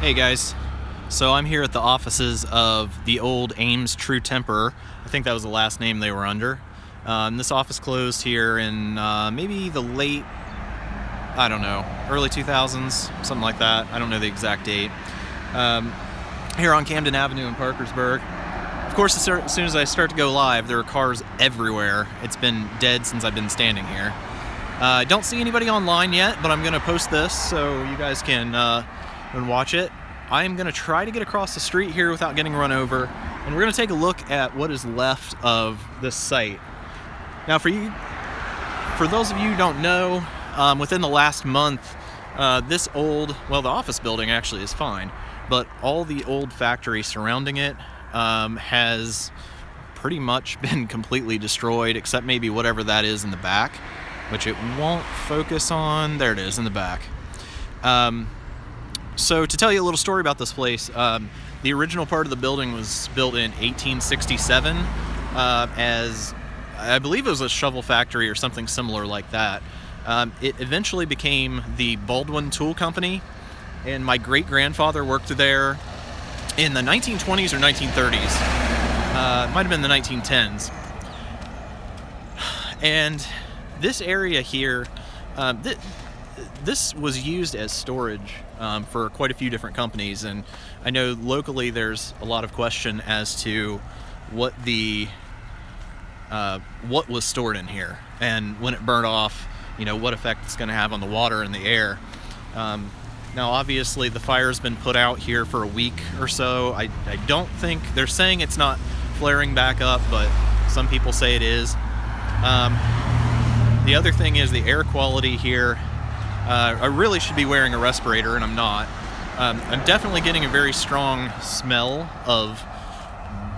Hey guys, so I'm here at the offices of the old Ames True Temper. I think that was the last name they were under. This office closed here in maybe the late, I don't know, early 2000s, something like that. I don't know the exact date. Here on Camden Avenue in Parkersburg. Of course, as soon as I start to go live, there are cars everywhere. It's been dead since I've been standing here. I don't see anybody online yet, but I'm going to post this so you guys can watch it. I'm going to try to get across the street here without getting run over, and we're going to take a look at what is left of this site. Now, for those of you who don't know, within the last month, the office building actually is fine, but all the old factory surrounding it has pretty much been completely destroyed, except maybe whatever that is in the back, which it won't focus on. There it is in the back. So to tell you a little story about this place, the original part of the building was built in 1867 as, I believe it was a shovel factory or something similar like that. It eventually became the Baldwin Tool Company, and my great-grandfather worked there in the 1920s or 1930s. It might have been the 1910s. And this area here, this was used as storage for quite a few different companies, and I know locally there's a lot of question as to what was stored in here, and when it burned off, what effect it's going to have on the water and the air. Now, obviously, the fire's been put out here for a week or so. I don't think they're saying it's not flaring back up, but some people say it is. The other thing is the air quality here. I really should be wearing a respirator, and I'm not. I'm definitely getting a very strong smell of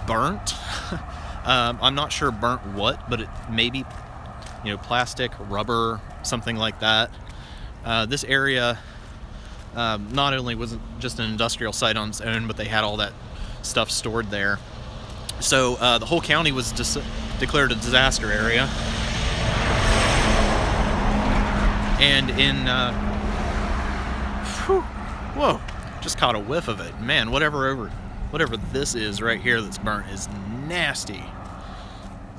burnt. I'm not sure burnt what, but it maybe, plastic, rubber, something like that. This area not only was it just an industrial site on its own, but they had all that stuff stored there. So the whole county was declared a disaster area. And whoa, just caught a whiff of it. Man, whatever this is right here that's burnt is nasty.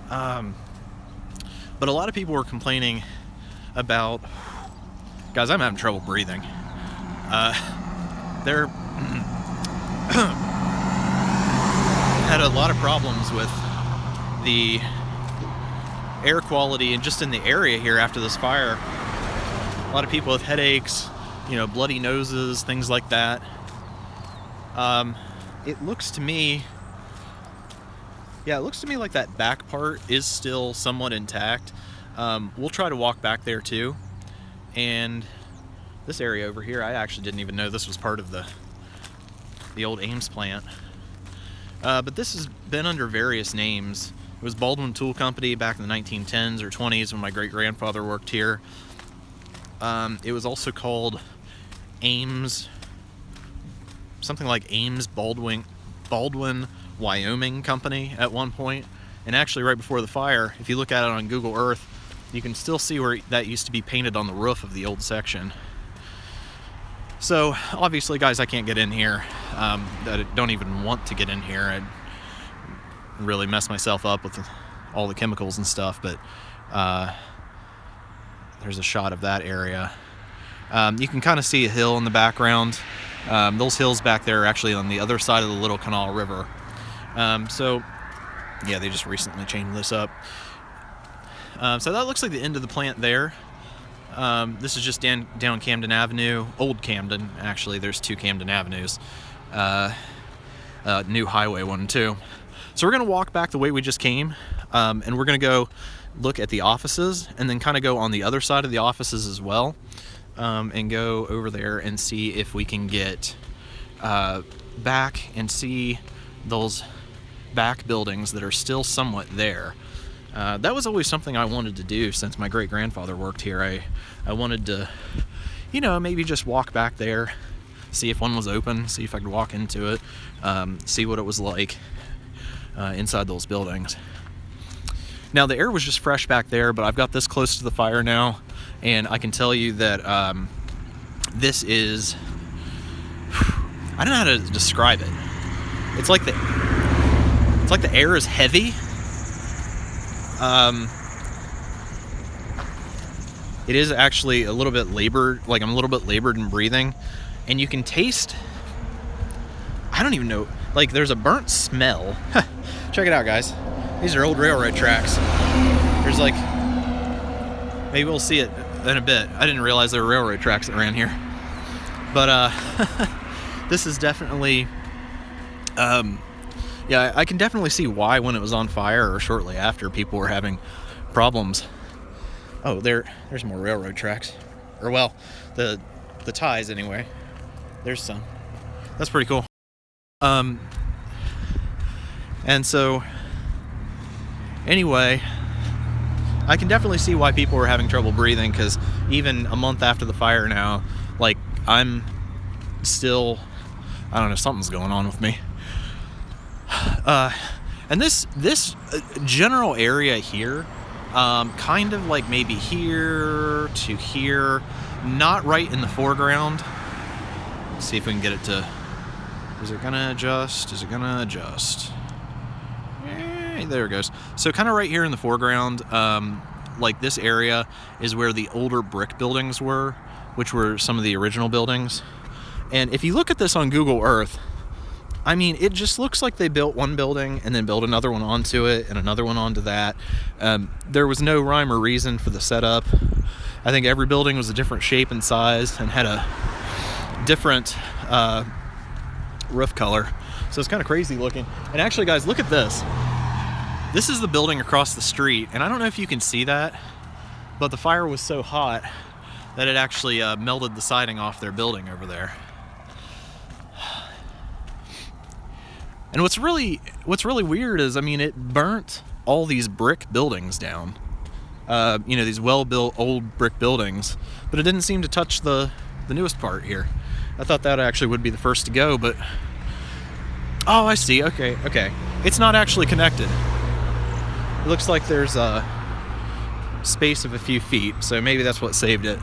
But a lot of people were complaining about, guys, I'm having trouble breathing. They're had a lot of problems with the air quality and just in the area here after this fire. A lot of people with headaches, bloody noses, things like that. It looks to me like that back part is still somewhat intact. We'll try to walk back there too. And this area over here, I actually didn't even know this was part of the old Ames plant. But this has been under various names. It was Baldwin Tool Company back in the 1910s or 20s when my great-grandfather worked here. It was also called Ames, something like Ames Baldwin, Wyoming Company at one point. And actually right before the fire, if you look at it on Google Earth, you can still see where that used to be painted on the roof of the old section. So obviously, guys, I can't get in here. I don't even want to get in here. I'd really mess myself up with all the chemicals and stuff, but there's a shot of that area. You can kind of see a hill in the background. Those hills back there are actually on the other side of the Little Canal River. So, yeah, they just recently changed this up. So that looks like the end of the plant there. This is just down Camden Avenue. Old Camden, actually. There's two Camden Avenues. New Highway 1 and 2. So we're going to walk back the way we just came, and we're going to go look at the offices and then kind of go on the other side of the offices as well, and go over there and see if we can get back and see those back buildings that are still somewhat there. That was always something I wanted to do since my great-grandfather worked here. I wanted to, maybe just walk back there, see if one was open, see if I could walk into it, see what it was like inside those buildings. Now, the air was just fresh back there, but I've got this close to the fire now, and I can tell you that this is... I don't know how to describe it. It's like the air is heavy. It is actually a little bit labored, like I'm a little bit labored in breathing, and you can taste, I don't even know, like there's a burnt smell. Check it out, guys. These are old railroad tracks. There's like, maybe we'll see it in a bit. I didn't realize there were railroad tracks that ran here. But this is definitely, yeah, I can definitely see why when it was on fire or shortly after people were having problems. Oh, there's more railroad tracks. Or well, the ties anyway. There's some. That's pretty cool. And so anyway, I can definitely see why people were having trouble breathing, because even a month after the fire now, like I'm still, I don't know, something's going on with me. And this general area here, kind of like maybe here to here, not right in the foreground. Let's see if we can get it to, is it gonna adjust? Is it gonna adjust? There it goes. So kind of right here in the foreground, like this area is where the older brick buildings were, which were some of the original buildings. And if you look at this on Google Earth, I mean, it just looks like they built one building and then built another one onto it and another one onto that. There was no rhyme or reason for the setup. I think every building was a different shape and size and had a different roof color. So it's kind of crazy looking. And actually, guys, look at this. This is the building across the street, and I don't know if you can see that, but the fire was so hot that it actually melted the siding off their building over there. And what's really weird is, I mean, it burnt all these brick buildings down. You know, these well-built old brick buildings, but it didn't seem to touch the newest part here. I thought that actually would be the first to go, but oh, I see. Okay. It's not actually connected. It looks like there's a space of a few feet, so maybe that's what saved it.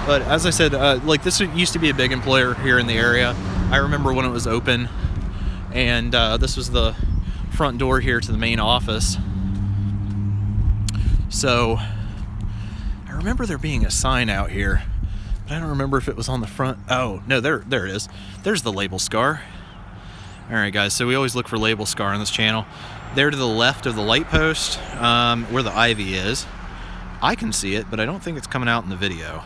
But as I said, like this used to be a big employer here in the area. I remember when it was open, and this was the front door here to the main office. So I remember there being a sign out here, but I don't remember if it was on the front. Oh, no, there it is. There's the label scar. All right, guys, so we always look for label scar on this channel. There to the left of the light post, where the ivy is. I can see it, but I don't think it's coming out in the video.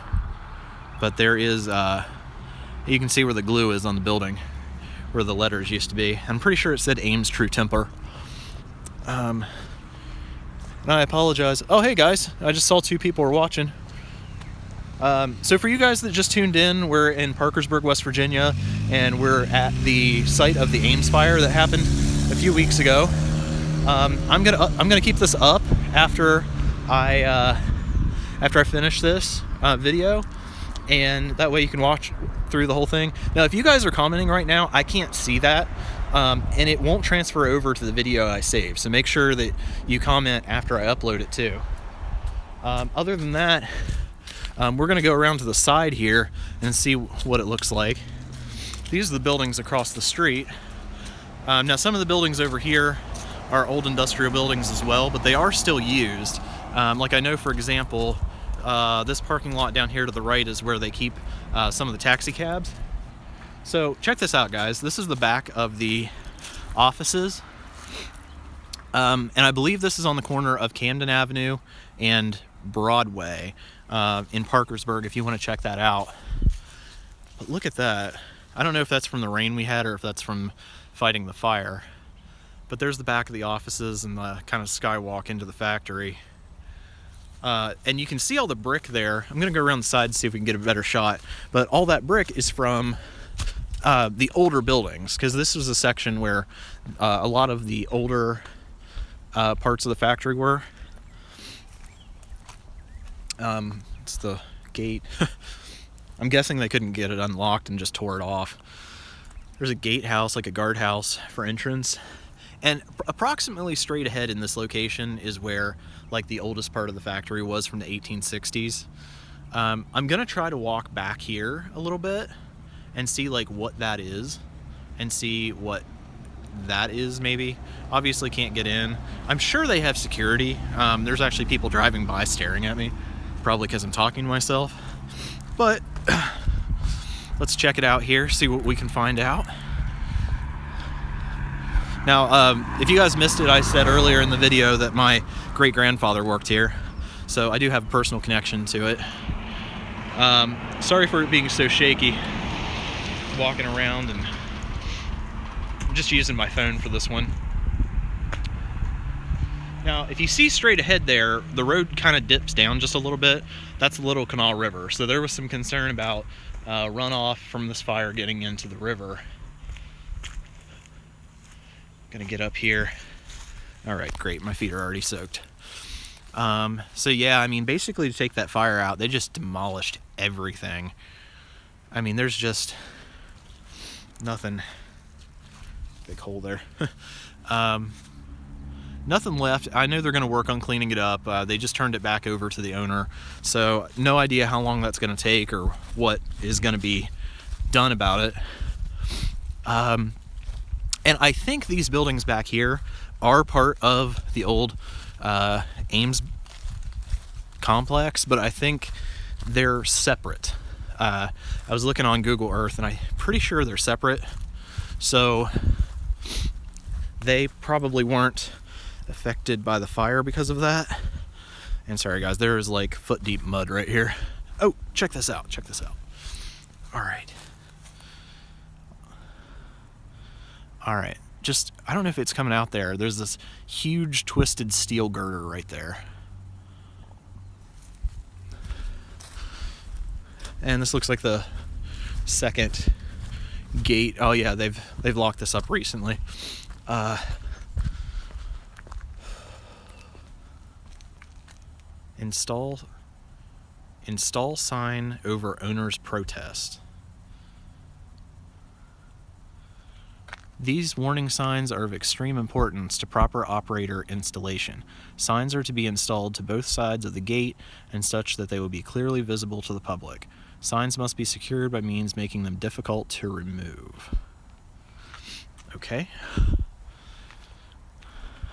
But there is, you can see where the glue is on the building, where the letters used to be. I'm pretty sure it said Ames True Temper. And I apologize. Oh, hey guys, I just saw 2 people were watching. So for you guys that just tuned in, we're in Parkersburg, West Virginia, and we're at the site of the Ames fire that happened a few weeks ago. I'm gonna keep this up after I finish this video, and that way you can watch through the whole thing. Now, if you guys are commenting right now, I can't see that, and it won't transfer over to the video I saved. So make sure that you comment after I upload it too. Other than that, we're going to go around to the side here and see what it looks like. These are the buildings across the street. Now, some of the buildings over here are old industrial buildings as well, but they are still used. Like I know, for example, this parking lot down here to the right is where they keep some of the taxi cabs. So check this out, guys. This is the back of the offices. And I believe this is on the corner of Camden Avenue and Broadway in Parkersburg, if you want to check that out. But look at that. I don't know if that's from the rain we had or if that's from fighting the fire. But there's the back of the offices and the kind of skywalk into the factory. And you can see all the brick there. I'm going to go around the side and see if we can get a better shot. But all that brick is from the older buildings, because this was a section where a lot of the older parts of the factory were. It's the gate. I'm guessing they couldn't get it unlocked and just tore it off. There's a gatehouse, like a guardhouse for entrance. And approximately straight ahead in this location is where like the oldest part of the factory was, from the 1860s. I'm gonna try to walk back here a little bit and see like what that is and see what that is. Maybe obviously can't get in. I'm sure they have security. There's actually people driving by staring at me, probably because I'm talking to myself, but let's check it out here, see what we can find out. Now, if you guys missed it, I said earlier in the video that my great-grandfather worked here, so I do have a personal connection to it. Sorry for it being so shaky walking around, and I'm just using my phone for this one. Now, if you see straight ahead there, the road kind of dips down just a little bit. That's the Little Canal River, so there was some concern about runoff from this fire getting into the river. Gonna get up here. All right, great, my feet are already soaked. So yeah, I mean, basically to take that fire out, they just demolished everything. I mean, there's just nothing. Big hole there. Nothing left. I know they're going to work on cleaning it up. They just turned it back over to the owner, so no idea how long that's going to take or what is going to be done about it. And I think these buildings back here are part of the old Ames complex, but I think they're separate. I was looking on Google Earth, and I'm pretty sure they're separate, so they probably weren't affected by the fire because of that. And sorry guys, there is like foot deep mud right here. Oh, check this out, check this out. All right, just, I don't know if it's coming out there. There's this huge twisted steel girder right there. And this looks like the second gate. Oh yeah, they've locked this up recently. Install sign over owner's protest. These warning signs are of extreme importance to proper operator installation. Signs are to be installed to both sides of the gate and such that they will be clearly visible to the public. Signs must be secured by means making them difficult to remove. Okay.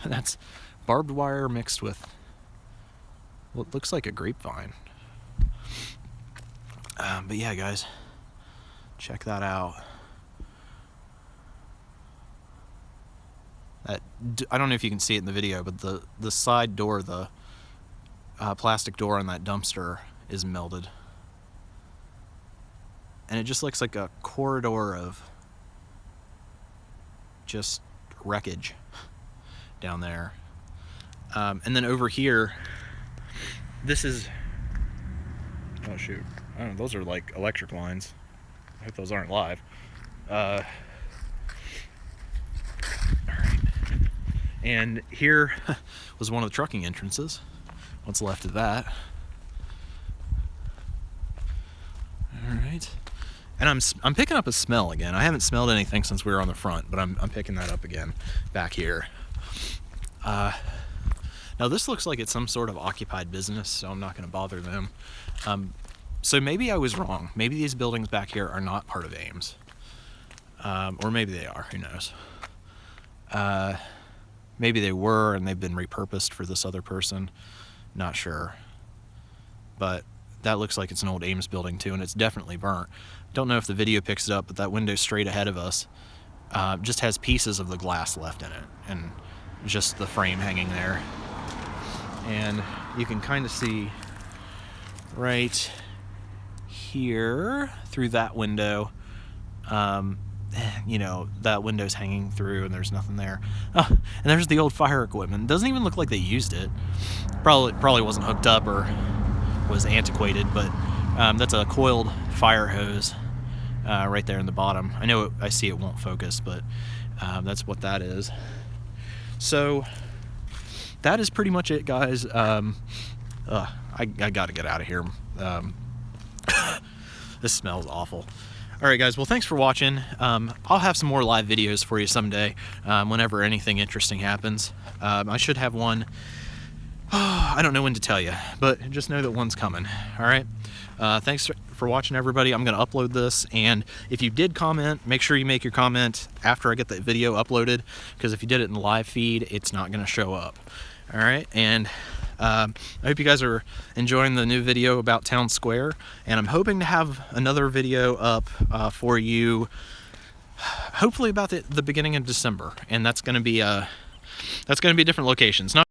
That's barbed wire mixed with what looks like a grapevine. But yeah, guys, check that out. I don't know if you can see it in the video, but the side door, the plastic door on that dumpster is melted. And it just looks like a corridor of just wreckage down there. And then over here, this is, oh shoot, I don't know, those are like electric lines. I hope those aren't live. All right. And here was one of the trucking entrances. What's left of that. All right. And I'm picking up a smell again. I haven't smelled anything since we were on the front, but I'm picking that up again back here. Now this looks like it's some sort of occupied business, so I'm not going to bother them. So maybe I was wrong. Maybe these buildings back here are not part of Ames. Or maybe they are, who knows. Maybe they were and they've been repurposed for this other person. Not sure. But that looks like it's an old Ames building too, and it's definitely burnt. Don't know if the video picks it up, but that window straight ahead of us just has pieces of the glass left in it, and just the frame hanging there. And you can kind of see right here through that window, you know, that window's hanging through and there's nothing there. Oh, and there's the old fire equipment. It doesn't even look like they used it. Probably wasn't hooked up or was antiquated, but that's a coiled fire hose right there in the bottom. I know I see it won't focus, but that's what that is. So that is pretty much it, guys. I gotta get out of here. This smells awful. All right, guys, well, thanks for watching. I'll have some more live videos for you someday, whenever anything interesting happens. I should have one I don't know when to tell you, but just know that one's coming. All right. Thanks for watching, everybody. I'm going to upload this, and if you did comment, make sure you make your comment after I get the video uploaded, because if you did it in the live feed, it's not going to show up. All right. And I hope you guys are enjoying the new video about Town Square, and I'm hoping to have another video up for you, hopefully about the beginning of December, and that's going to be different locations. Not